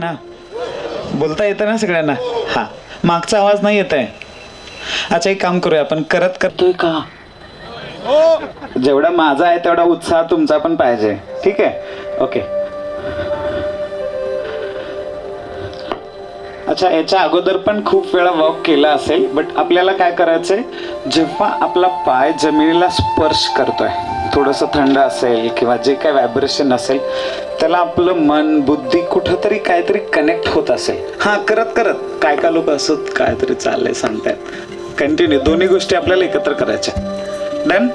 ना, बोलता येतं ना सगळ्यांना? हा, मागचा आवाज नाही येत आहे. अच्छा एक काम करूया आपण, करत करतोय का? जेवढा माझा आहे तेवढा उत्साह तुमचा पण पाहिजे. ठीक आहे, ओके. अच्छा, याच्या अगोदर पण खूप वेळा वॉक केला असेल, बट आपल्याला काय करायचंय, जेव्हा आपला पाय जमिनीला स्पर्श करतोय, थोडंसं थंड असेल किंवा जे काय व्हायब्रेशन असेल, त्याला आपलं मन बुद्धी कुठंतरी काहीतरी कनेक्ट होत असेल. हां, करत करत काय काय लोक असत काहीतरी चाललंय सांगतायत, कंटिन्यू दोन्ही गोष्टी आपल्याला एकत्र करायच्या. डन.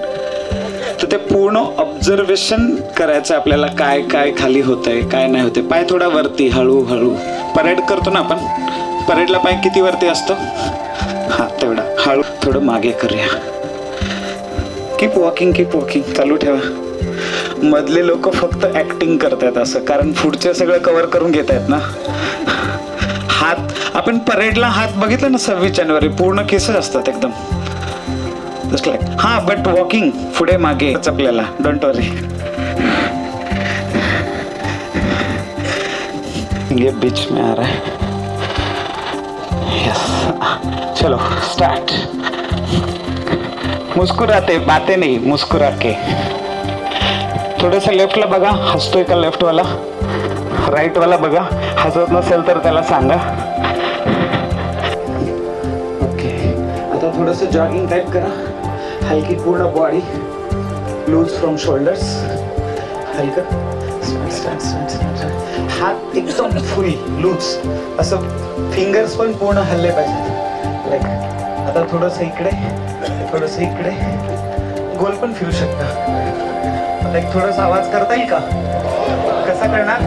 तर ते पूर्ण ऑब्झर्वेशन करायचं आपल्याला, काय काय खाली होतंय काय नाही होतंय. पाय थोडा वरती, हळूहळू. परेड करतो ना आपण, परेडला पाय किती वरती असतो? हा तेवढा. हळू थोडं मागे करूया. कीप वॉकिंग, कीप वॉकिंग, चालू ठेवा. मधले लोक फक्त ऍक्टिंग करतायत असं, कारण पुढचे सगळं कव्हर करून घेत आहेत ना. हात, आपण परेडला हात बघितलं ना 26 जानेवारी, पूर्ण केस असतात एकदम. हा, बट वॉकिंग पुढे मागे आपल्याला, डोंट वरी. ये बीच में आ रहा है. यस, चलो स्टार्ट. मुस्कुराते, बातें नहीं, मुस्कुरा के. थोडंसं लेफ्टला बघा, हसतोय का लेफ्ट वाला? राईट वाला बघा, हसत नसेल तर त्याला सांगा. ओके, आता थोडंसं जॉगिंग टाईप करा. हलकी पूर्ण बॉडी, लूज फ्रॉम शोल्डर्स. हलकं. हात एकदम फुल लूज, असं फिंगर्स पण पूर्ण हल्ले पाहिजे. लाईक आता थोडंसं इकडे, थोडंसं इकडे, गोल पण फिरू शकता. आता एक थोडासा आवाज करता येईल का? कसा करणार?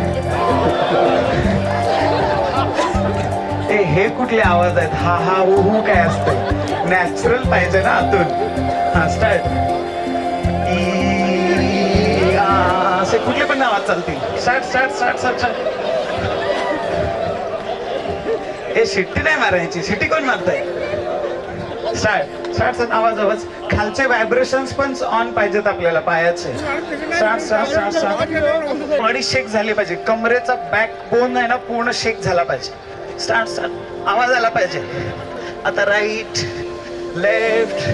हे कुठले आवाज आहेत? हा हा हो काय असतं? नॅचरल पाहिजे ना आतून. हा, स्टार्ट. असे कुठले पण आवाज चालतील. Start start start start. हे शिट्टी नाही मारायची, शिट्टी कोण मारताय? Start start. आवाज खालचे व्हायब्रेशन्स पण ऑन पाहिजेत आपल्याला पायाचे. Start start start start. Body shake झाली पाहिजे, कमरेचा बॅक बोन आहे ना पूर्ण शेक झाला पाहिजे. Start start. आवाज आला पाहिजे. आता राईट, लेफ्ट,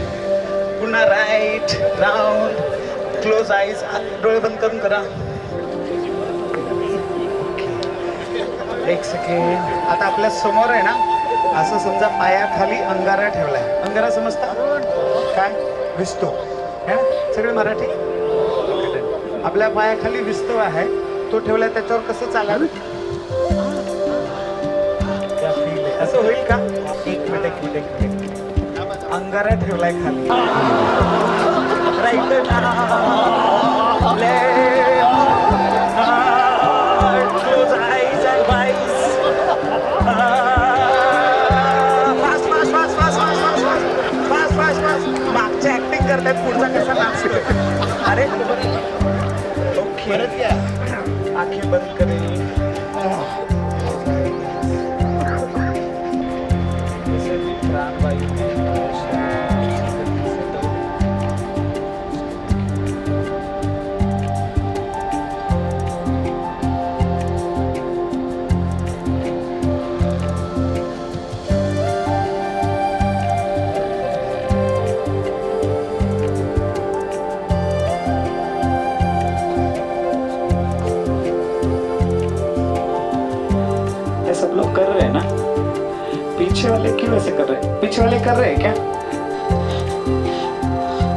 पुन्हा राईट, राऊंड. क्लोज आईज, डोळे बंद करून करा. एक सेकंड. आता आपल्या समोर आहे ना, असं समजा पायाखाली अंगारा ठेवलाय. अंगारा समजता काय? विस्तव है ना, सगळे मराठी. आपल्या पायाखाली विस्तव आहे, तो ठेवलाय. त्याच्यावर कसं चालावं? असं होईल का? एक मिनिट एक मिनिट एक मिनिट. अंगारा ठेवलाय खाली. Right, close eyes and wise. Fast fast fast fast fast fast fast fast fast. मागच्या ऍक्टिंग करतायत, पुढचा कसा डान्स करतो. अरे ओके, आखी बंद करेल. सब लोग कर रहे हैं ना, पीछे वाले क्यों ऐसे कर रहे हैं? पीछे वाले कर रहे हैं क्या?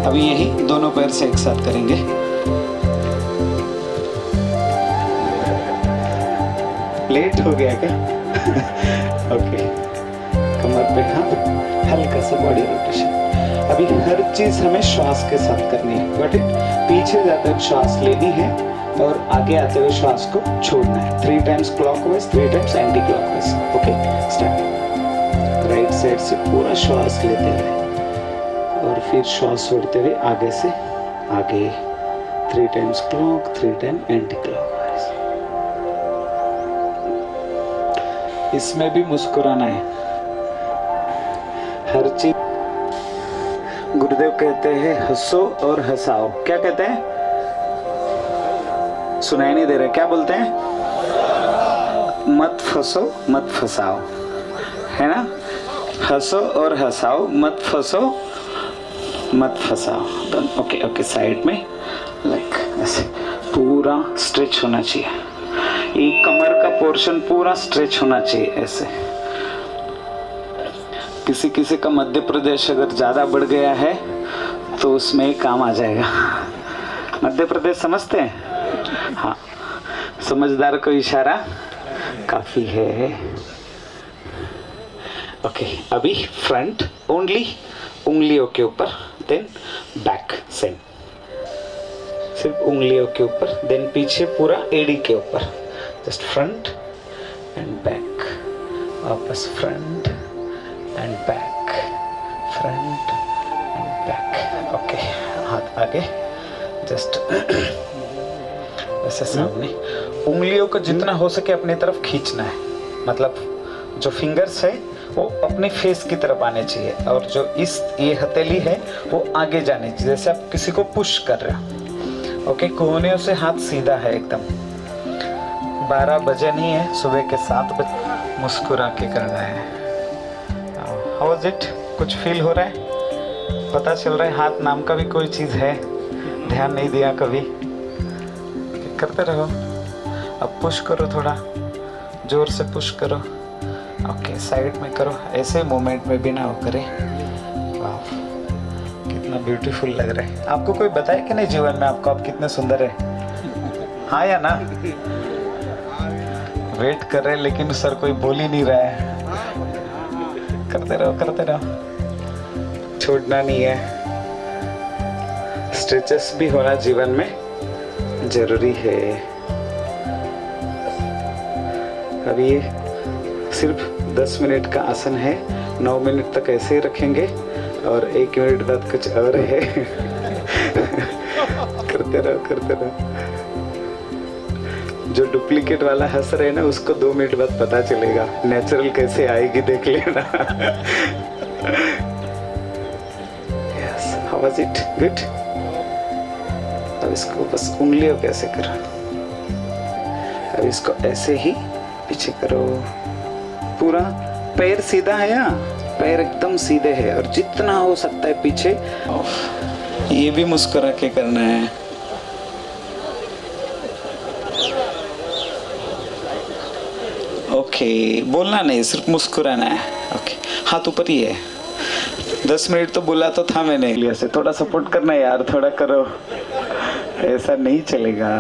अभी यही दोनों पैर से एक साथ करेंगे. लेट हो गया क्या? ओके, कमर पे हाथ, हल्का सा बॉडी रोटेशन. अभी हर चीज हमें श्वास के साथ करनी है. बट पीछे जाकर श्वास लेनी है और आगे आते हुए श्वास को छोड़ना है. 3 times clockwise, 3 times anti clockwise. Okay, start. Right side से पूरा श्वास लेते हुए और फिर श्वास छोड़ते हुए आगे से आगे. 3 times clock, 3 time anti clockwise. इसमें भी मुस्कुराना है. हर चीज गुरुदेव कहते हैं हंसो और हंसाओ. क्या कहते हैं? सुनाई नहीं दे रहा, क्या बोलते हैं? मत फंसो मत फंसाओ, है ना? हंसो और हंसाओ, मत फंसो मत फंसाओ। ओके ओके, साइड में लाइक ऐसे पूरा स्ट्रेच होना चाहिए, ये कमर का पोर्शन पूरा स्ट्रेच होना चाहिए ऐसे। किसी किसी का मध्य प्रदेश अगर ज़्यादा बढ़ गया है तो उसमें ही काम आ जाएगा। मध्य प्रदेश समझते हैं? हाँ, समझदार को इशारा काफ़ी है। ओके, अभी फ्रंट ओनली उंगलियों के ऊपर, देन बैक सेम, सिर्फ उंगलियों के ऊपर, देन पीछे पूरा एड़ी के ऊपर, जस्ट फ्रंट एंड बैक, वापस front end back, front end back. Okay, हाथ आगे, जस्ट ऐसे सामने। उंगलियों को जितना हो सके अपनी तरफ खींचना है, मतलब जो फिंगर्स है वो अपने फेस की तरफ आने चाहिए, और जो ये हथेली है वो आगे जानी चाहिए, जैसे आप किसी को पुश कर रहे हो। ओके, कोहनियों से हाथ सीधा है एकदम। 12 बजे नहीं है, सुबह के 7 बजे मुस्कुरा के करना है। How is it? कुछ फील हो रहा है? पता चल रहा है हाथ नाम का भी कोई चीज़ है? ध्यान नहीं दिया कभी? करते रहो। अब पुश करो, थोड़ा जोर से पुश करो। ओके, साइड में करो, ऐसे मूवमेंट में भी ना हो करे। वाह, कितना ब्यूटीफुल लग रहा है। आपको कोई बताए कि नहीं जीवन में आपको आप कितने सुंदर है? हाँ या ना? वेट कर रहे हैं लेकिन सर कोई बोल ही नहीं रहा है। करते रहो करते रहो, छोड़ना नहीं है। स्ट्रेचेस भी होना जीवन में जरूरी है। अभी ये सिर्फ 10 मिनट का आसन है, 9 मिनट तक ऐसे ही रखेंगे और 1 मिनट बाद कुछ और है। करते रहो करते रहो। जो डुप्लीकेट वाला हंस रहे ना उसको 2 मिनट बाद पता चलेगा, नेचुरल कैसे आएगी देख लेना। Yes, how was it? Good. अब इसको बस उंगलियों पे ऐसे करो, अब इसको ऐसे ही पीछे करो। पूरा पैर सीधा है, यहाँ पैर एकदम सीधे है, और जितना हो सकता है पीछे। ये भी मुस्कुरा के करना है। ओके, बोलना नहीं, सिर्फ मुस्कुराना है। ओके, हाथ ऊपर ही है। 10 मिनट तो बोला तो था मैंने। ऐसे थोड़ा सपोर्ट करना यार, थोड़ा करो, ऐसा नहीं चलेगा।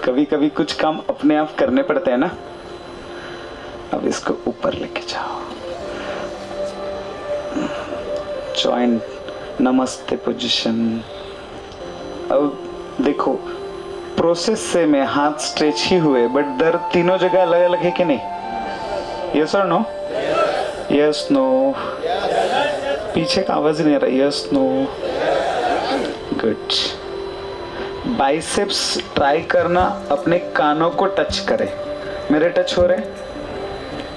कभी कभी कुछ काम अपने आप करने पड़ते हैं ना। अब इसको ऊपर लेके जाओ, जॉइंट नमस्ते पोजीशन। अब देखो, प्रोसेस से में हाथ स्ट्रेच ही हुए, बट दर्द तीनों जगह अलग अलग है कि नहीं? यस और नो? Yes no? पीछे का आवाज नहीं आ रहा। Yes no? Good. Biceps try करना अपने कानों को टच करे। मेरे टच हो रहे?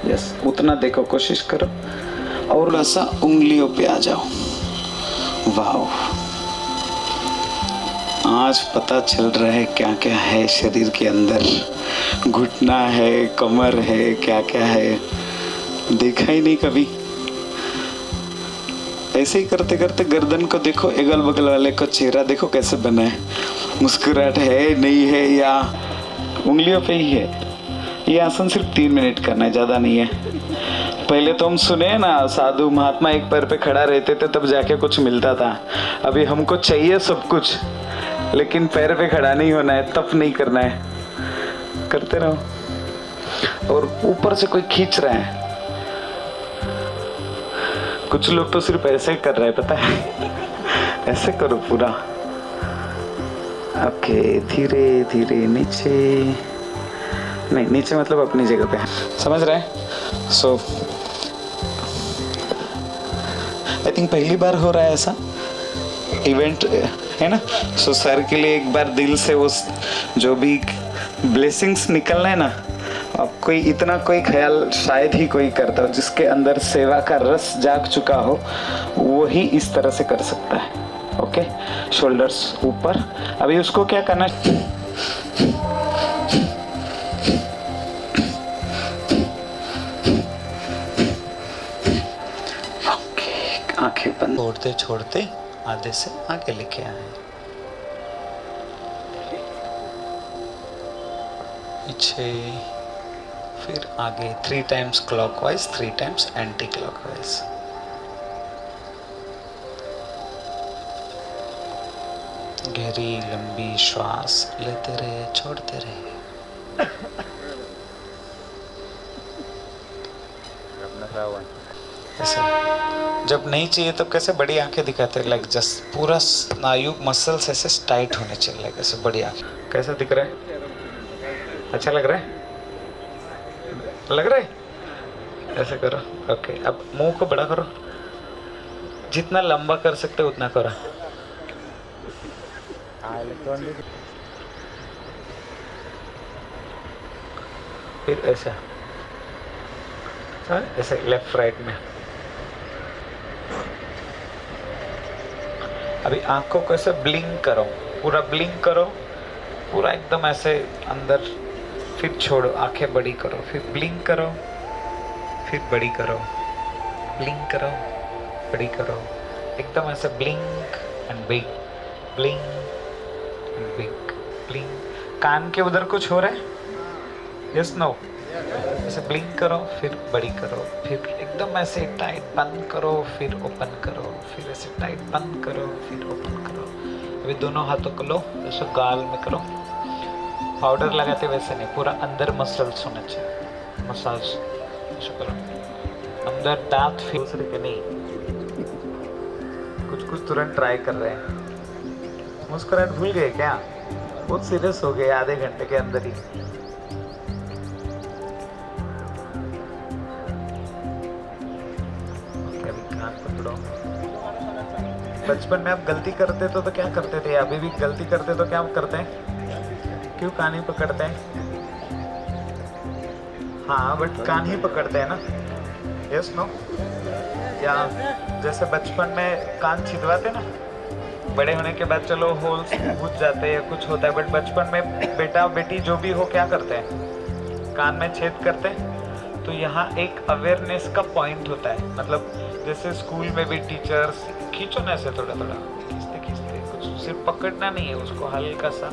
यस, उतना देखो, कोशिश करो, और ऐसा उंगलियों पे आ जाओ। वाह, आज पता चल रहा है क्या क्या है शरीर के अंदर। घुटना है, कमर है, क्या क्या है, देखा ही नहीं कभी। ऐसे ही करते करते गर्दन को देखो, अगल बगल वाले को चेहरा देखो कैसे बना है, मुस्कुराहट है नहीं है, या उंगलियों पे ही है। ये आसन सिर्फ 3 मिनट करना है, ज़्यादा नहीं है। पहले तो हम सुने ना, साधु महात्मा एक पैर पे खड़ा रहते थे तब जाके कुछ मिलता था। अभी हमको चाहिए सब कुछ, लेकिन पैर पे खड़ा नहीं होना है, तप नहीं करना है। करते रहो। और ऊपर से कोई खींच रहा है, कुछ लोग तो सिर्फ ऐसे कर रहे हैं, पता है? ऐसे करो पूरा। ओके, धीरे धीरे नीचे, नहीं नीचे मतलब अपनी जगह पे, समझ रहे हैं? सो आई थिंक पहली बार हो रहा है ऐसा इवेंट, है ना? सो सर के लिए एक बार दिल से वो जो भी ब्लेसिंग्स निकलना है ना, अब कोई इतना कोई ख्याल शायद ही कोई करता हो, जिसके अंदर सेवा का रस जाग चुका हो, वो ही इस तरह से कर सकता है। ओके, शोल्डर्स ऊपर। अभी उसको क्या करना है? आंखें बंद। छोड़ते छोड़ते आधे से आगे लेके आए, पीछे, फिर आगे 3 times clockwise, 3 times anti clockwise. गहरी लंबी श्वास लेते रहे, छोड़ते रहे। ऐसे जब नहीं चाहिए तो कैसे बड़ी आंखें दिखाते हैं, लाइक जस्ट पूरा स्नायु मसल्स ऐसे टाइट होने चाहिए, लाइक ऐसे बड़ी आंखें। कैसा दिख रहा है? अच्छा लग रहा है? लग रहा है? ऐसे करो। ओके, अब मुंह को बड़ा करो, जितना लंबा कर सकते उतना करो। फिर ऐसा ऐसे लेफ्ट राइट में। अभी आंखों को ऐसे ब्लिंक करो, पूरा ब्लिंक करो, पूरा एकदम ऐसे अंदर। फिर छोड़ो, आंखें बड़ी करो, फिर ब्लिंक करो, फिर बड़ी करो, ब्लिंक करो, बड़ी करो, एकदम ऐसे blink and big, blink and big, blink. कान के उधर कुछ हो रहा है? Yes no? ऐसे ब्लिंक करो, फिर बड़ी करो, फिर एकदम ऐसे टाइट बंद करो, फिर ओपन करो, फिर ऐसे टाइट बंद करो, फिर ओपन करो। अभी दोनों हाथों को लो, ऐसे गाल में करो। पाउडर लगाते वैसे नहीं, पूरा अंदर मसल्स होना चाहिए, मसाज ऐसे करो। अंदर दांत फिर दूसरे के नहीं, कुछ कुछ तुरंत ट्राई कर रहे हैं। मुस्कुराहट भूल गए क्या? बहुत सीरियस हो गए आधे घंटे के अंदर ही। बचपन में आप गलती करते तो क्या करते थे? अभी भी गलती करते तो क्या करते हैं? क्यों कान ही पकड़ते हैं? हाँ, बट कान ही पकड़ते हैं ना? Yes no? या जैसे बचपन में कान छिदवाते ना, बड़े होने के बाद चलो होल्स बुझ जाते हैं, कुछ होता है, बट बचपन में बेटा बेटी जो भी हो क्या करते हैं? कान में छेद करते हैं। तो यहाँ एक अवेयरनेस का पॉइंट होता है, मतलब जैसे स्कूल में भी टीचर्स खींचो ना ऐसे थोड़ा थोड़ा, खींचते खींचते, कुछ सिर्फ पकड़ना नहीं है उसको, हल्का सा।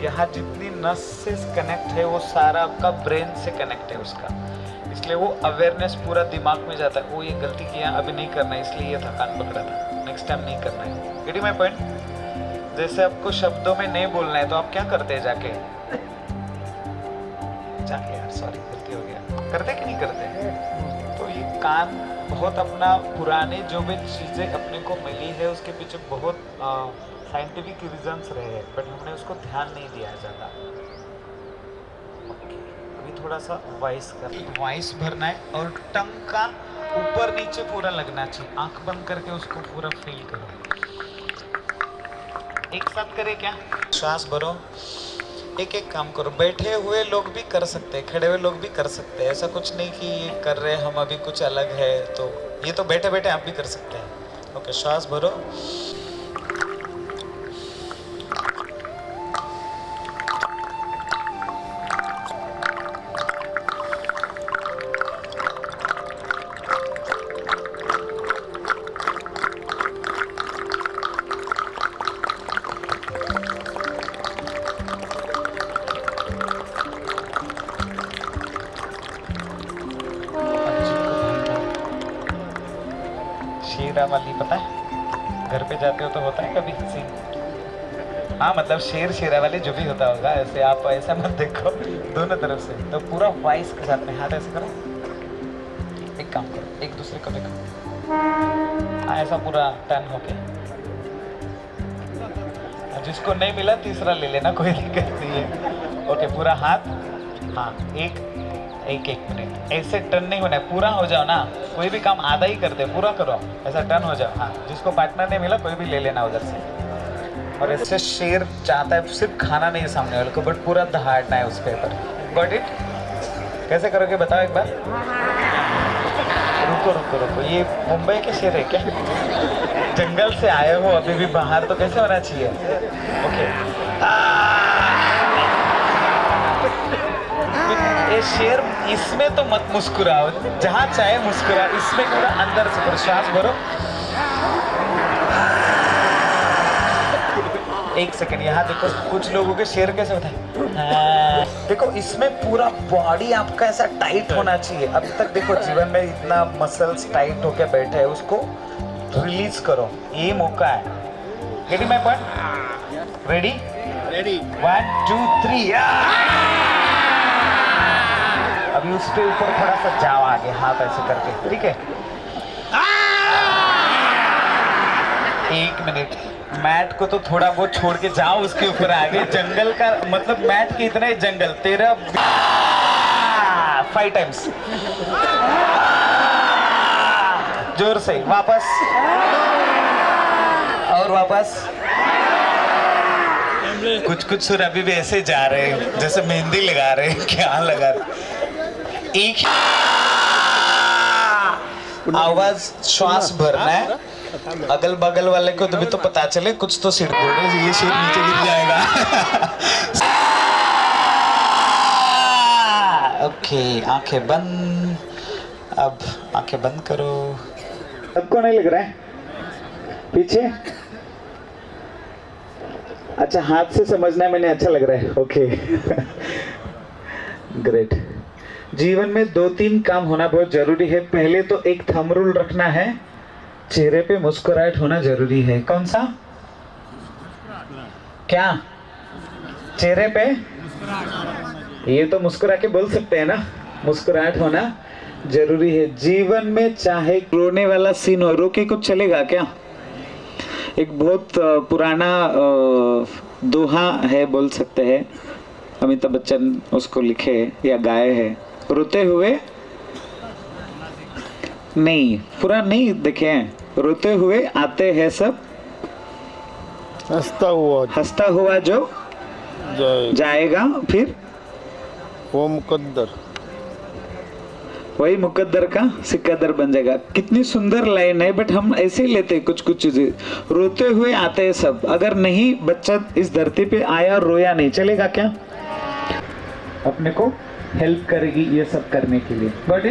यहाँ जितनी नस से कनेक्ट है वो सारा आपका ब्रेन से कनेक्ट है उसका, इसलिए वो अवेयरनेस पूरा दिमाग में जाता है। वो ये गलती किया, अभी नहीं करना है, इसलिए ये था कान पकड़ा था, नेक्स्ट टाइम नहीं करना है। Getting my point? जैसे आपको शब्दों में नहीं बोलना है तो आप क्या करते हैं? जाके यार सॉरी गलती हो गया, करते कि नहीं करते? तो ये कान बहुत अपना पुराने जो भी चीज़ें अपने को मिली है उसके पीछे बहुत साइंटिफिक रीजंस रहे हैं, बट हमने उसको ध्यान नहीं दिया ज़्यादा। अभी थोड़ा सा वॉइस भरना है और टंग का ऊपर नीचे पूरा लगना चाहिए। आंख बंद करके उसको पूरा फील करो। एक साथ करें क्या? श्वास भरो, एक एक काम करो। बैठे हुए लोग भी कर सकते हैं, खड़े हुए लोग भी कर सकते हैं, ऐसा कुछ नहीं कि ये कर रहे हैं हम अभी कुछ अलग है, तो ये तो बैठे बैठे आप भी कर सकते हैं। ओके, श्वास भरो, शेरा वाली पता है? घर पे जाते हो तो होता है कभी सीन? हाँ, मतलब शेर शेरा वाली जो भी होता होगा, ऐसे आप ऐसा मत देखो दोनों तरफ से, तो पूरा वॉइस के साथ में हाथ ऐसे करो। एक काम करो, एक दूसरे को देखो, हाँ ऐसा पूरा टर्न होके। जिसको नहीं मिला तीसरा ले लेना, कोई दिक्कत नहीं है। ओके, पूरा हाथ, हाँ एक मिनट, ऐसे टर्न नहीं होना है, पूरा हो जाओ ना। कोई भी काम आधा ही करते, पूरा करो, ऐसा टर्न हो जाओ। हाँ, जिसको पार्टनर नहीं मिला कोई भी ले लेना उधर से। और ऐसे शेर चाहता है सिर्फ खाना नहीं है सामने वाले को, बट पूरा दहाड़ना है उस पे पर। Got it? कैसे करोगे बताओ एक बार? रुको, ये मुंबई के शेर है क्या? जंगल से आए हो अभी भी बाहर, तो कैसे होना चाहिए? ओके, ये शेर, इसमें तो मत मुस्कुराओ, जहाँ चाहे मुस्कुराओ, इसमें पूरा अंदर से पूरा श्वास भरो, एक सेकंड, यहाँ देखो कुछ लोगों के शेर कैसे होता है। देखो इसमें पूरा बॉडी आपका ऐसा टाइट होना चाहिए। अभी तक देखो जीवन में इतना मसल्स टाइट होके बैठे हैं, उसको रिलीज करो, ये मौका है। Ready my point? Ready? Ready. 1 2 3। अभी उसके ऊपर थोड़ा सा जाओ आगे, हाथ ऐसे करके, ठीक है? 1 मिनट, मैट को तो थोड़ा बहुत छोड़ के जाओ उसके ऊपर आगे। जंगल का मतलब मैट के इतना ही जंगल तेरा। 5 टाइम्स जोर से, वापस और वापस। कुछ कुछ सुर अभी भी ऐसे जा रहे हैं जैसे मेहंदी लगा रहे हैं, क्या लगा रहे। एक आवाज, श्वास भरना है। अगल बगल वाले को तो भी तो पता चले कुछ तो सिर बोल रहे, ये सिर नीचे गिर जाएगा। ओके, आंखें बंद। अब आंखें बंद करो। सबको नहीं लग रहा है पीछे? अच्छा, हाथ से समझना है मैंने, अच्छा लग रहा है। Okay great. जीवन में 2-3 काम होना बहुत जरूरी है। पहले तो एक थंब रूल रखना है, चेहरे पे मुस्कुराहट होना जरूरी है। कौन सा? क्या? चेहरे पे ये तो मुस्कुरा के बोल सकते हैं ना, मुस्कुराहट होना जरूरी है। जीवन में चाहे रोने वाला सीन हो, रो के कुछ चलेगा क्या? एक बहुत पुराना दोहा है, बोल सकते हैं, अमिताभ बच्चन उसको लिखे या गाए हैं। रोते हुए नहीं, पूरा नहीं देखे हैं। रोते हुए आते हैं सब, हंसता हुआ जो जाएगा फिर वो मुकद्दर, वही मुकद्दर का सिकद्दर बन जाएगा। कितनी सुंदर लाइन है, बट हम ऐसे ही लेते हैं कुछ कुछ चीजें। रोते हुए आते हैं सब, अगर नहीं बच्चा इस धरती पे आया और रोया नहीं, चलेगा क्या? अपने को हेल्प करेगी ये सब करने के लिए। बट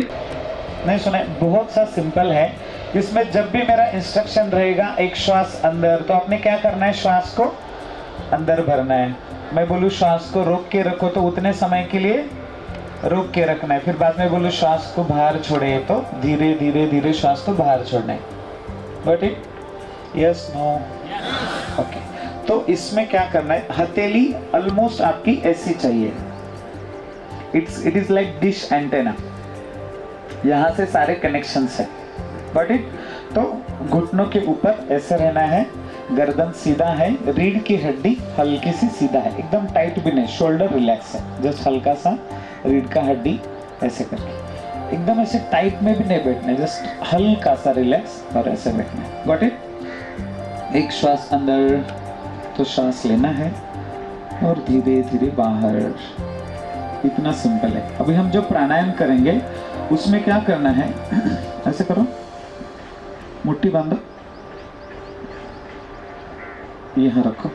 नहीं सुना, बहुत सा सिंपल है। इसमें जब भी मेरा इंस्ट्रक्शन रहेगा एक श्वास अंदर, तो आपने क्या करना है, श्वास को अंदर भरना है। मैं बोलूँ श्वास को रोक के रखो, तो उतने समय के लिए रोक के रखना है। फिर बाद में बोलूँ श्वास को बाहर छोड़े, तो धीरे धीरे धीरे श्वास को बाहर छोड़ना है। But it yes no okay. तो इसमें क्या करना है, हथेली ऑलमोस्ट आपकी ऐसी चाहिए। It is like dish antenna, यहाँ से सारे कनेक्शंस है। बट इट तो घुटनों के ऊपर ऐसे रहना है, गर्दन सीधा है, रीढ़ की हड्डी हल्की सी सीधा है, एकदम टाइट भी नहीं, शोल्डर रिलैक्स है, जस्ट हल्का सा रीढ़ का हड्डी ऐसे करके, एकदम ऐसे टाइट में भी नहीं बैठना है, जस्ट हल्का सा रिलैक्स और ऐसे बैठना है। Got it? एक श्वास अंदर, तो श्वास लेना है और धीरे धीरे बाहर, इतना सिंपल है। अभी हम जो प्राणायाम करेंगे उसमें क्या करना है, ऐसे करो, मुट्ठी बांधो, यहाँ रखो,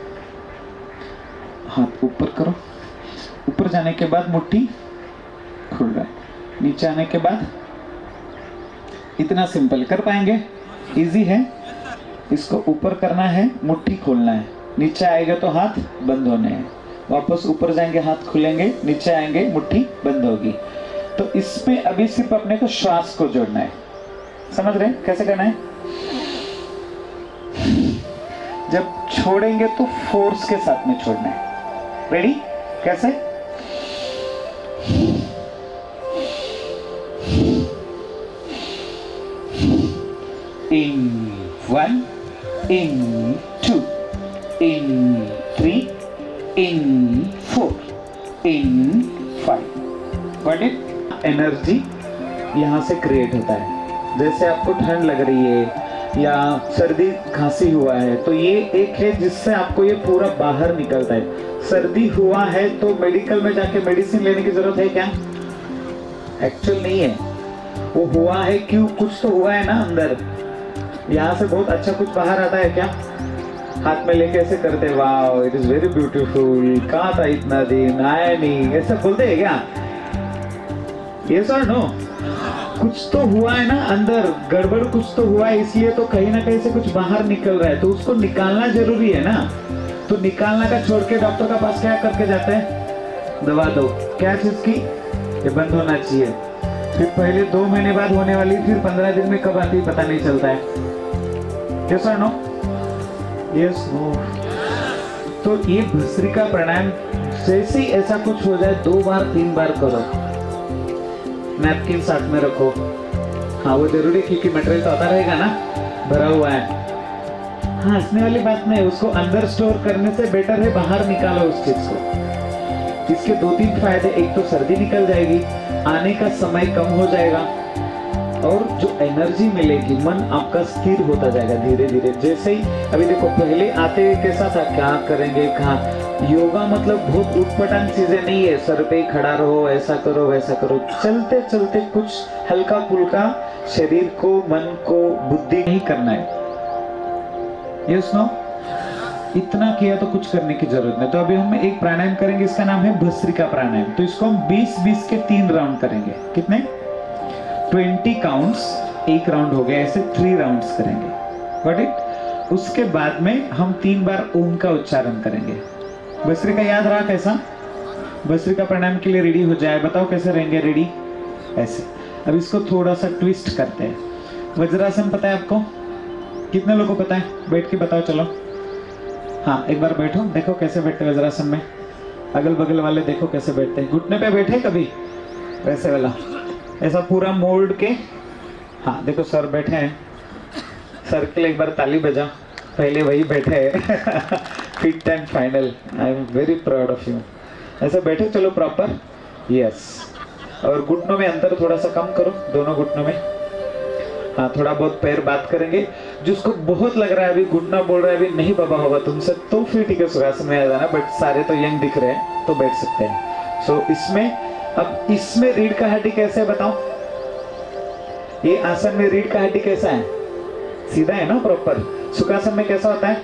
हाथ ऊपर करो, ऊपर जाने के बाद मुट्ठी खुल रहा है, नीचे आने के बाद, इतना सिंपल कर पाएंगे? इजी है। इसको ऊपर करना है, मुट्ठी खोलना है, नीचे आएगा तो हाथ बंद होने हैं, वापस ऊपर जाएंगे हाथ खुलेंगे, नीचे आएंगे मुट्ठी बंद होगी। तो इसमें अभी सिर्फ अपने को श्वास को जोड़ना है। समझ रहे हैं कैसे करना है? जब छोड़ेंगे तो फोर्स के साथ में छोड़ना है। रेडी? कैसे? In 1, in 2, in 3, in 4, in 5. Got it? Energy यहाँ से क्रिएट होता है। जैसे आपको ठंड लग रही है या सर्दी खांसी हुआ है, तो ये एक है जिससे आपको ये पूरा बाहर निकलता है। सर्दी हुआ है तो मेडिकल में जाके मेडिसिन लेने की जरूरत है क्या? एक्चुअल नहीं है, वो हुआ है क्यों? कुछ तो हुआ है ना अंदर, यहाँ से बहुत अच्छा कुछ बाहर आता है क्या? हाथ में लेके ऐसे करते, wow it is very beautiful, कहाँ था इतना दिन, आया नहीं, ऐसा बोलते हैं क्या? यस और नो? कुछ तो हुआ है ना अंदर, गड़बड़ कुछ तो हुआ है, इसलिए तो कहीं ना कहीं से कुछ बाहर निकल रहा है, तो उसको निकालना जरूरी है ना। तो निकालना का छोड़ के डॉक्टर का पास क्या करके जाते हैं? दवा दो। क्या चीज की? ये बंद होना चाहिए। फिर पहले 2 महीने बाद होने वाली, फिर 15 दिन में कब आती पता नहीं चलता है। यस और नो? Yes no. तो ये भस्त्रिका प्राणायाम जैसे ही ऐसा कुछ हो जाए 2 बार 3 बार करो। नैपकिन साथ में रखो। हाँ वो जरूरी क्योंकि मटेरियल तो आता रहेगा ना, भरा हुआ है। हाँ हंसने वाली बात नहीं, उसको अंदर स्टोर करने से बेटर है बाहर निकालो उस चीज को। इसके 2-3 फायदे, एक तो सर्दी निकल जाएगी, आने का समय कम हो जाएगा, और जो एनर्जी मिलेगी, मन आपका स्थिर होता जाएगा धीरे धीरे। जैसे ही अभी देखो पहले आते कैसा था, क्या करेंगे कहाँ। योगा मतलब बहुत उटपटांग चीजें नहीं है, सर पे खड़ा रहो, ऐसा करो वैसा करो। चलते चलते कुछ हल्का फुल्का शरीर को, मन को, बुद्धि नहीं करना है। Yes no? इतना किया तो कुछ करने की जरूरत नहीं। तो अभी हम एक प्राणायाम करेंगे, इसका नाम है भस्त्रिका प्राणायाम। तो इसको हम 20-20 के 3 राउंड करेंगे। कितने? 20 काउंट्स, एक राउंड हो गया, ऐसे 3 राउंड्स करेंगे। Got it? उसके बाद में हम 3 बार ओम का उच्चारण करेंगे। भस्त्रिका याद रहा कैसा? भस्त्रिका प्राणायाम के लिए रेडी हो जाए, बताओ कैसे रहेंगे रेडी? ऐसे। अब इसको थोड़ा सा ट्विस्ट करते हैं। वज्रासन पता है आपको? कितने लोगों को पता है? बैठ के बताओ चलो। हाँ एक बार बैठो, देखो कैसे बैठते वज्रासन में। अगल बगल वाले देखो कैसे बैठते हैं। घुटने पे बैठे कभी? वैसे वाला, ऐसा पूरा मोड़ के। हाँ देखो सर बैठे हैं, सर के लिए एक बार ताली बजा, पहले वही बैठे हैं। Fit and final, I am very proud of you. ऐसे बैठे चलो प्रॉपर। यस। और घुटनों में अंतर थोड़ा सा कम करो, दोनों घुटनों में। हाँ थोड़ा बहुत पैर बात करेंगे। जिसको बहुत लग रहा है अभी घुटना बोल रहा है अभी नहीं बाबा होगा तुमसे, तो फिर ठीक है सुखासन में आ जाना। बट सारे तो यंग दिख रहे हैं तो बैठ सकते हैं। सो इसमें, अब इसमें रीढ़ का हड्डी कैसे है बताओ? ये आसन में रीढ़ का हड्डी कैसा है? सीधा है ना प्रॉपर। सुखासन में कैसा होता है?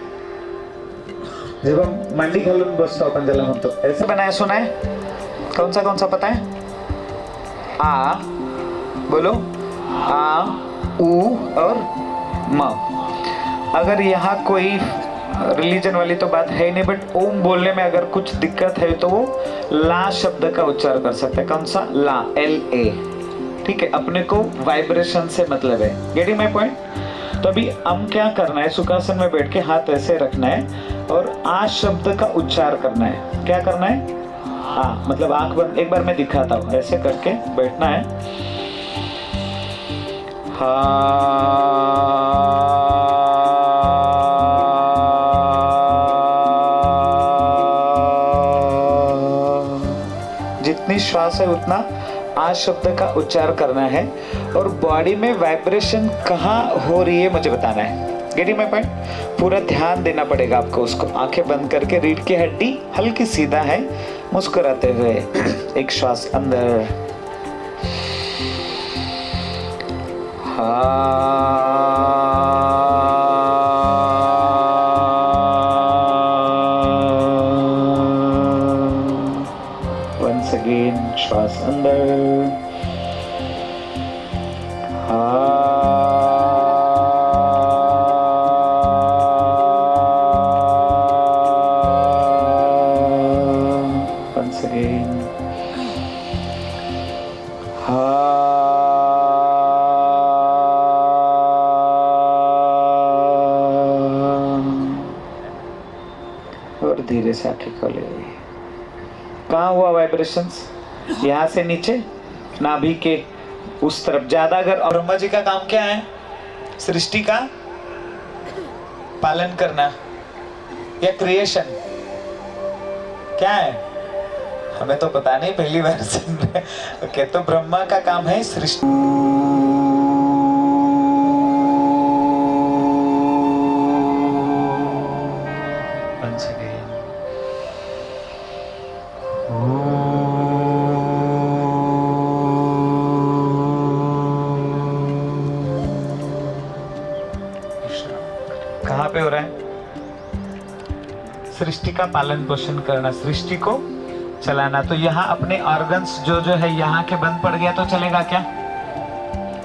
जब हम मांडी घालून बसतो अपन ज्याला म्हणतो, ऐसे बनाया सुना है? कौन सा पता है? आ, बोलो। आ, ऊ और म। अगर यहाँ कोई रिलीजन वाली तो बात है नहीं, बट ओम बोलने में अगर कुछ दिक्कत है तो वो ला शब्द का उच्चार कर सकते हैं। कौन सा? ला, LA। ठीक है, अपने को वाइब्रेशन से मतलब है। Getting my point? तो अभी हम क्या करना है, सुखासन में बैठ के हाथ ऐसे रखना है और आ शब्द का उच्चार करना है। क्या करना है? हाँ मतलब आंख बंद, एक बार मैं दिखाता हूँ, ऐसे करके बैठना है। जितनी श्वास है उतना आ शब्द का उच्चार करना है, और बॉडी में वाइब्रेशन कहाँ हो रही है मुझे बताना है। Getting my point? पूरा ध्यान देना पड़ेगा आपको उसको। आंखें बंद करके, रीढ़ की हड्डी हल्की सीधा है, मुस्कुराते हुए एक श्वास अंदर, once again श्वास अंदर, once again और धीरे से आंखें खोले। कहाँ हुआ वाइब्रेशंस? यहाँ से नीचे नाभि के उस तरफ ज्यादा। अगर और ब्रह्मा जी का काम क्या है? सृष्टि का पालन करना या क्रिएशन? क्या है? हमें तो पता नहीं, पहली बार सुन रहे। ओके, तो ब्रह्मा का काम है सृष्टि। Once again. कहाँ पे हो रहा है? सृष्टि का पालन पोषण करना, सृष्टि को चलाना। तो यहाँ अपने ऑर्गन्स जो है यहाँ के बंद पड़ गया तो चलेगा क्या?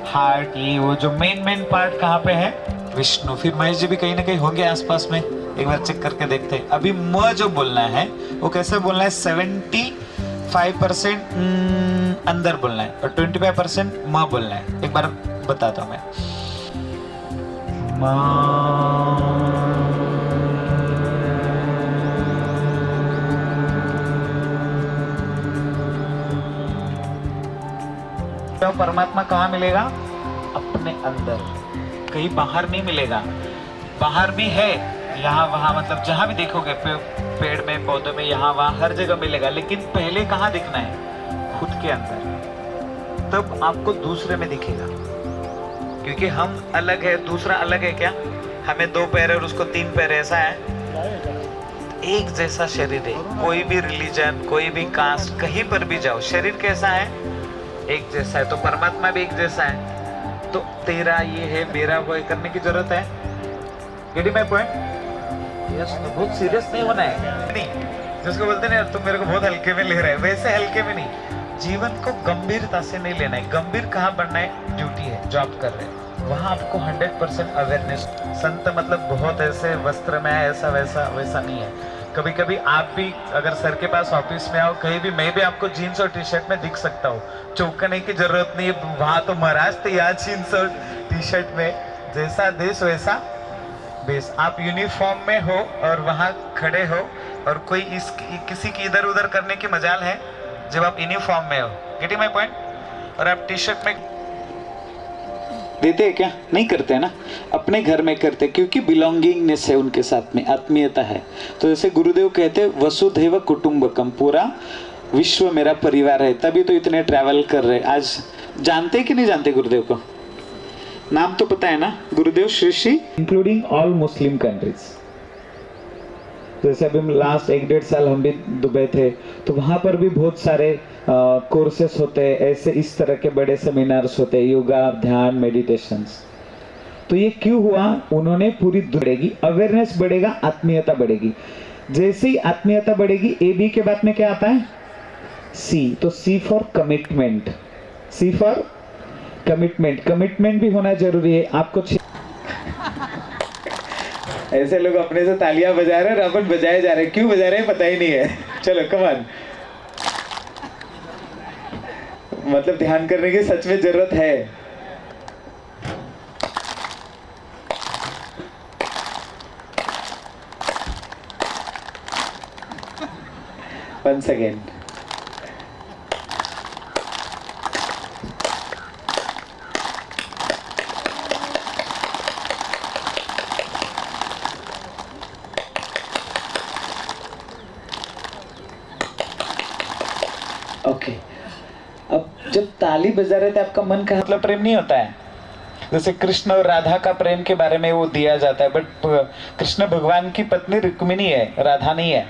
हार्ट, ये वो जो मेन पार्ट कहाँ पे है? विष्णु। फिर महेश जी भी कहीं ना कहीं होंगे आसपास में, एक बार चेक करके देखते हैं। अभी म जो बोलना है वो कैसे बोलना है, 75% अंदर बोलना है और 25% म बोलना है। एक बार बताता हूँ मैं। तो परमात्मा कहाँ मिलेगा? अपने अंदर, कहीं बाहर नहीं मिलेगा। बाहर भी है, यहाँ वहाँ, मतलब जहाँ भी देखोगे, पेड़ में, पौधों में, यहाँ वहाँ हर जगह मिलेगा, लेकिन पहले कहाँ दिखना है? खुद के अंदर, तब आपको दूसरे में दिखेगा। क्योंकि हम अलग है, दूसरा अलग है क्या? हमें 2 पैर और उसको 3 पैर, ऐसा है? एक जैसा शरीर है। कोई भी रिलीजन, कोई भी कास्ट, कहीं पर भी जाओ, शरीर कैसा है? एक जैसा है। तो परमात्मा भी एक जैसा है। तो तेरा ये है, मेरा वो है करने की जरूरत है? Getting my point? यस। तो बहुत सीरियस नहीं होना है, नहीं। जिसको बोलते नहीं तुम मेरे को बहुत हल्के में ले रहा है, वैसे हल्के में नहीं। जीवन को गंभीरता से नहीं लेना है। गंभीर कहाँ बनना है? ड्यूटी है, जॉब कर रहे हैं, वहां आपको 100% अवेयरनेस। संत मतलब बहुत ऐसे वस्त्र में है, ऐसा वैसा वैसा नहीं है। कभी कभी आप भी अगर सर के पास ऑफिस में आओ, कहीं भी, मैं भी आपको जीन्स और टी शर्ट में दिख सकता हूँ, चौंकने की जरूरत नहीं है। वहां तो महाराज थे यहाँ जीन्स और टी शर्ट में, जैसा देश वैसा बेस। आप यूनिफॉर्म में हो और वहां खड़े हो, और कोई किसी की इधर उधर करने की मजाल है जब आप यूनिफॉर्म में हो। Getting my point? और आप टी शर्ट में देते हैं क्या? नहीं करते हैं ना, अपने घर में करते, क्योंकि बिलोंगिंगनेस है उनके साथ में, आत्मीयता है। तो जैसे गुरुदेव कहते हैं वसुधैव कुटुंबकम, पूरा विश्व मेरा परिवार है, तभी तो इतने ट्रैवल कर रहे। आज जानते कि नहीं जानते गुरुदेव को? नाम तो पता है ना, गुरुदेव Shri Shri including all Muslim countries. जैसे अभी लास्ट 1-1.5 साल हम भी दुबई थे, तो वहां पर भी बहुत सारे कोर्सेस होते हैं, ऐसे इस तरह के बड़े सेमिनार्स होते हैं, योगा, ध्यान, मेडिटेशंस। तो ये क्यों हुआ? उन्होंने पूरी बढ़ेगी, अवेयरनेस बढ़ेगा, आत्मीयता बढ़ेगी। जैसे ही आत्मीयता बढ़ेगी, ए बी के बाद में क्या आता है? सी। तो C for commitment, C for commitment. Commitment भी होना जरूरी है आपको। ऐसे लोग अपने से तालियां बजा रहे हैं और अपन बजाए जा रहे हैं, क्यों बजा रहे हैं पता ही नहीं है। चलो कमान, मतलब ध्यान करने की सच में जरूरत है। Once again. ओके, अब जब ताली बजा रहे थे आपका मन कहाँ? मतलब प्रेम नहीं होता है। जैसे कृष्ण और राधा का प्रेम के बारे में वो दिया जाता है, बट कृष्ण भगवान की पत्नी रुक्मिणी है, राधा नहीं है।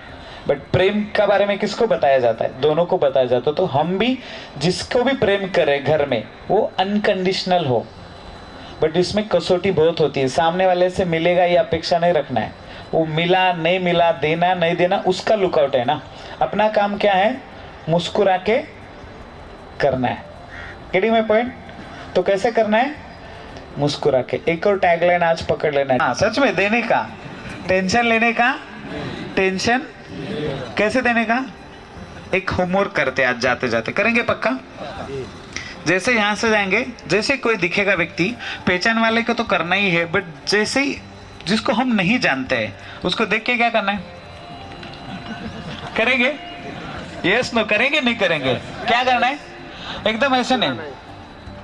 बट प्रेम का बारे में किसको बताया जाता है? दोनों को बताया जाता है। तो हम भी जिसको भी प्रेम करें घर में, वो अनकंडीशनल हो, बट इसमें कसौटी बहुत होती है। सामने वाले से मिलेगा ये अपेक्षा नहीं रखना है, वो मिला नहीं मिला, देना नहीं देना, उसका लुकआउट है ना। अपना काम क्या है? मुस्कुरा के करना है। Getting my point? तो कैसे करना है? मुस्कुरा के। एक और टैगलाइन आज पकड़ लेना है। हाँ, सच में देने का, टेंशन लेने का, टेंशन कैसे देने का? एक होमवर्क करते आज जाते जाते, करेंगे पक्का? जैसे यहाँ से जाएंगे, जैसे कोई दिखेगा व्यक्ति, पहचान वाले को तो करना ही है, बट जैसे ही जिसको हम नहीं जानते हैं उसको देख के क्या करना है? करेंगे? Yes no? करेंगे नहीं करेंगे? क्या करना है? एकदम ऐसे नहीं,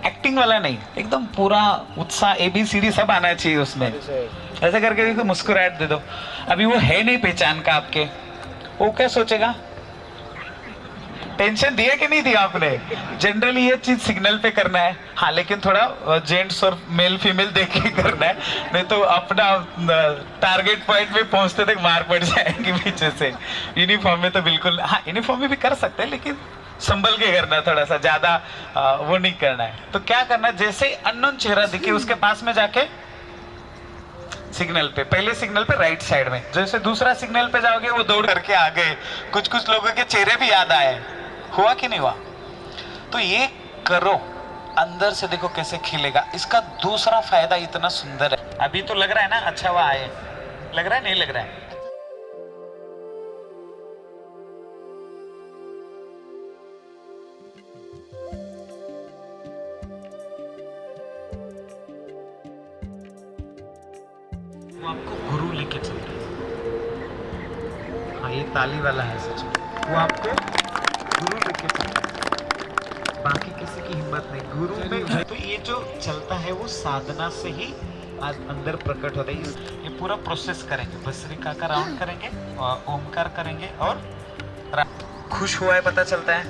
एक्टिंग वाला नहीं, एकदम पूरा उत्साह, ABCD सब आना चाहिए उसमें। ऐसे करके भी मुस्कुराहट दे दो। अभी वो है नहीं पहचान का आपके, वो क्या सोचेगा? टेंशन दिया कि नहीं दिया आपने? जनरली ये चीज सिग्नल पे करना है। हाँ, लेकिन थोड़ा जेंट्स और मेल फीमेल देख के करना है, नहीं तो अपना टारगेट पॉइंट पे पहुंचते तक मार पड़ जाएगी पीछे से। यूनिफॉर्म में तो बिल्कुल, हाँ यूनिफॉर्म में भी कर सकते हैं, लेकिन संभल के करना, थोड़ा सा ज्यादा वो नहीं करना है। तो क्या करना है? जैसे अननोन चेहरा दिखे उसके पास में जाके सिग्नल पे, पहले सिग्नल पे राइट साइड में, जैसे दूसरा सिग्नल पे जाओगे वो दौड़ करके आ गए। कुछ कुछ लोगों के चेहरे भी याद आए, हुआ कि नहीं हुआ? तो ये करो, अंदर से देखो कैसे खिलेगा। इसका दूसरा फायदा इतना सुंदर है। अभी तो लग रहा है ना अच्छा हुआ आए, लग रहा है नहीं लग रहा है? वो आपको गुरु लेके चल रहा है। हाँ, ये ताली वाला है सच में। वो आपको गुरु लेके चल रहा है, बाकी किसी की हिम्मत नहीं। गुरु में तो ये जो चलता है वो साधना से ही आज अंदर प्रकट होता है। ये पूरा प्रोसेस करेंगे, भस्त्रिका का राउंड करेंगे और ओमकार करेंगे और खुश हुआ है पता चलता है,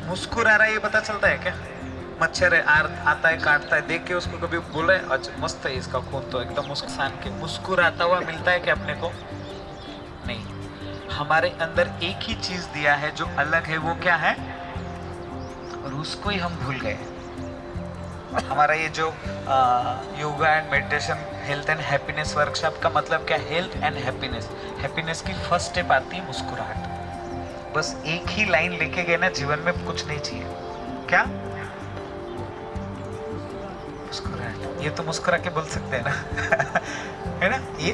मुस्कुरा रहा है ये पता चलता है क्या? मच्छर है आता है काटता है, देख के उसको कभी बोले अच्छा मस्त है इसका खून, तो एकदम मुस्कान के मुस्कुराता हुआ मिलता है कि अपने को नहीं। हमारे अंदर एक ही चीज दिया है जो अलग है, वो क्या है? और उसको ही हम भूल गए। हमारा ये जो yoga and meditation health and happiness workshop का मतलब क्या? Health and happiness. हैप्पीनेस की फर्स्ट स्टेप आती है मुस्कुराहट। बस एक ही लाइन लेके गए ना, जीवन में कुछ नहीं चाहिए। क्या? मुस्कुराहट। ये तो मुस्कुरा के बोल सकते हैं ना है ना? ये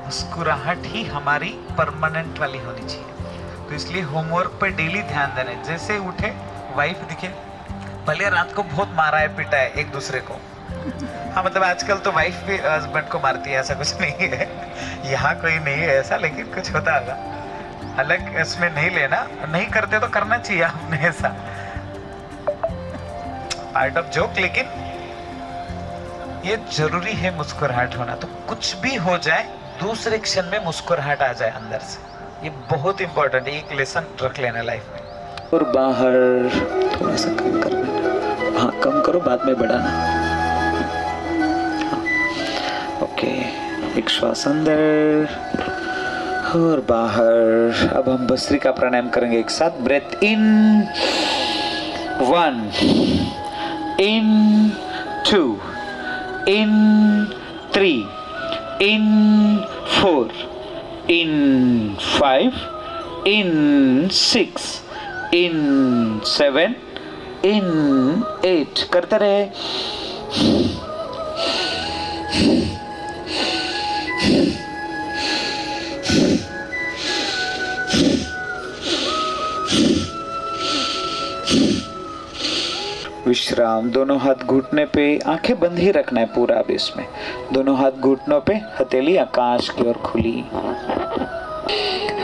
मुस्कुराहट ही हमारी परमानेंट वाली होनी चाहिए। तो इसलिए होमवर्क पर डेली ध्यान देना है। जैसे उठे वाइफ दिखे, भले रात को बहुत मारा है पीटा है एक दूसरे को, हाँ मतलब आजकल तो वाइफ भी हस्बैंड को मारती है, ऐसा कुछ नहीं है, यहाँ कोई नहीं है ऐसा, लेकिन कुछ होता होगा। अलग इसमें नहीं लेना, नहीं करते तो करना चाहिए आपने, ऐसा पार्ट ऑफ जोक। लेकिन ये जरूरी है मुस्कुराहट होना। तो कुछ भी हो जाए दूसरे क्षण में मुस्कुराहट आ जाए अंदर से, ये बहुत इंपॉर्टेंट है। एक लेसन रख लेना लाइफ में। और बाहर थोड़ा सा कम करना, हाँ कम करो बाद में बढ़ाना। हाँ। ओके, एक श्वास अंदर और बाहर। अब हम भस्त्रिका प्राणायाम करेंगे एक साथ। ब्रेथ इन 1, इन 2, इन 3, इन 4, इन 5, इन 6, इन 7, इन 8 करते रहे। विश्राम। दोनों हाथ घुटने पे, आंखें बंद ही रखना है पूरा। अब इसमें दोनों हाथ घुटनों पे, हथेली आकाश की ओर खुली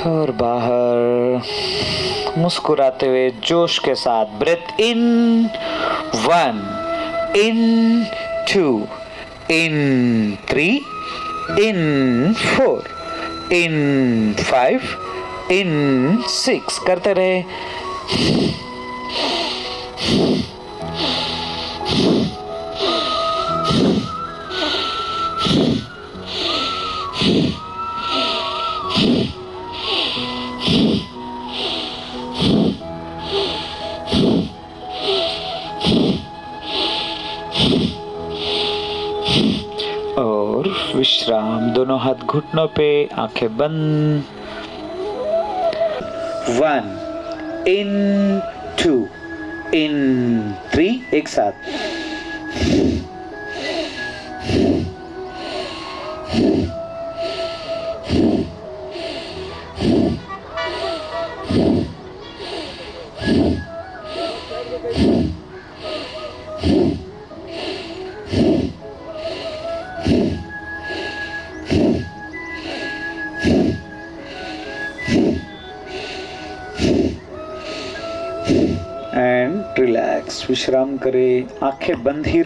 और बाहर मुस्कुराते हुए जोश के साथ। ब्रेथ इन 1, इन 2, इन 3, इन 4, इन 5, इन 6 करते रहे। और विश्राम। दोनों हाथ घुटनों पे, आंखें बंद। 1, इन 2, इन 3 एक साथ। And relax. विश्राम करें, आंखें बंद ही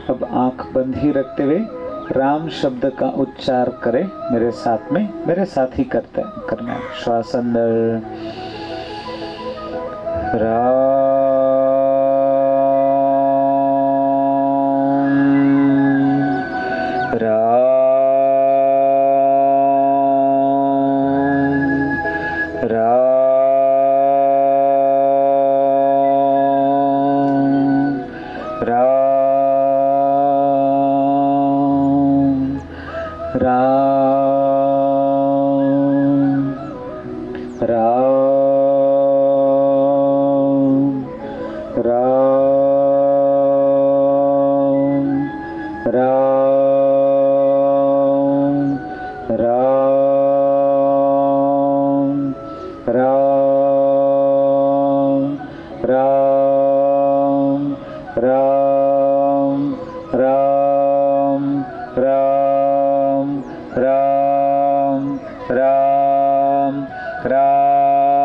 अब आंख बंद ही रखते हुए राम शब्द का उच्चार करें मेरे साथ में, मेरे साथ ही करना है। श्वास अंदर, राम।